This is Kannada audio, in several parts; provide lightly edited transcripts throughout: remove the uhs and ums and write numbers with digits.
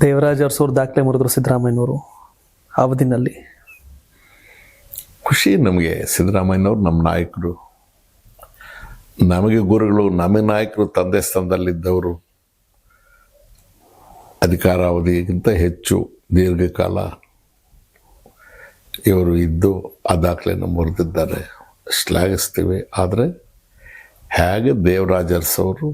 ದೇವರಾಜ್ ಅರಸೂರು ದಾಖಲೆ ಮುರಿದ್ರು ಸಿದ್ದರಾಮಯ್ಯನವರು ಅವಧಿನಲ್ಲಿ. ಖುಷಿ ನಮಗೆ. ಸಿದ್ದರಾಮಯ್ಯನವ್ರು ನಮ್ಮ ನಾಯಕರು, ನಮಗೆ ಗುರುಗಳು, ನಮಗೆ ನಾಯಕರು, ತಂದೆ ಸ್ಥಾನದಲ್ಲಿದ್ದವರು. ಅಧಿಕಾರಾವಧಿಗಿಂತ ಹೆಚ್ಚು ದೀರ್ಘಕಾಲ ಇವರು ಇದ್ದು ಆ ದಾಖಲೆಯನ್ನು ಮುರಿದಿದ್ದಾರೆ, ಶ್ಲಾಘಿಸ್ತೀವಿ. ಆದರೆ ಹೇಗೆ ದೇವರಾಜ್ ಅರಸವರು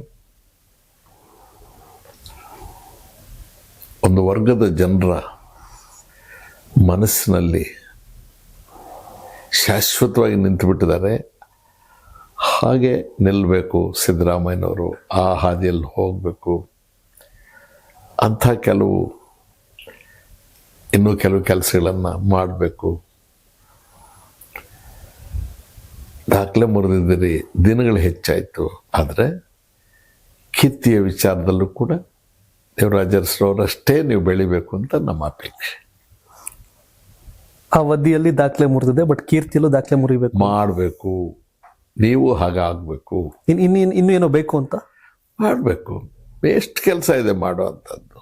ಒಂದು ವರ್ಗದ ಜನರ ಮನಸ್ಸಿನಲ್ಲಿ ಶಾಶ್ವತವಾಗಿ ನಿಂತುಬಿಟ್ಟಿದ್ದಾರೆ, ಹಾಗೆ ನಿಲ್ಲಬೇಕು ಸಿದ್ದರಾಮಯ್ಯನವರು. ಆ ಹಾದಿಯಲ್ಲಿ ಹೋಗಬೇಕು ಅಂಥ ಇನ್ನೂ ಕೆಲವು ಕೆಲಸಗಳನ್ನು ಮಾಡಬೇಕು. ದಾಖಲೆ ಮುರಿದಿದ್ದೀರಿ, ದಿನಗಳು ಹೆಚ್ಚಾಯಿತು. ಆದರೆ ಕೀರ್ತಿಯ ವಿಚಾರದಲ್ಲೂ ಕೂಡ ದೇವರಾಜ್ ಅರಸರವರಷ್ಟೇ ನೀವು ಬೆಳಿಬೇಕು ಅಂತ ನಮ್ಮ ಅಪೇಕ್ಷೆ. ಆ ಅವಧಿಯಲ್ಲಿ ದಾಖಲೆ ಮುರಿದಿದೆ, ಬಟ್ ಕೀರ್ತಿಯಲ್ಲೂ ದಾಖಲೆ ಮುರಿಬೇಕು, ಮಾಡಬೇಕು. ನೀವು ಹಾಗಾಗಬೇಕು. ಇನ್ನೂ ಏನೋ ಬೇಕು ಅಂತ ಮಾಡಬೇಕು. ಎಷ್ಟು ಕೆಲಸ ಇದೆ ಮಾಡುವಂಥದ್ದು.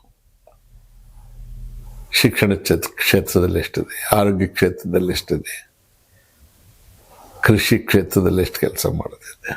ಶಿಕ್ಷಣ ಕ್ಷೇತ್ರದಲ್ಲಿ ಎಷ್ಟಿದೆ, ಆರೋಗ್ಯ ಕ್ಷೇತ್ರದಲ್ಲಿ ಎಷ್ಟಿದೆ, ಕೃಷಿ ಕ್ಷೇತ್ರದಲ್ಲಿ ಎಷ್ಟು ಕೆಲಸ ಮಾಡೋದಿದೆ.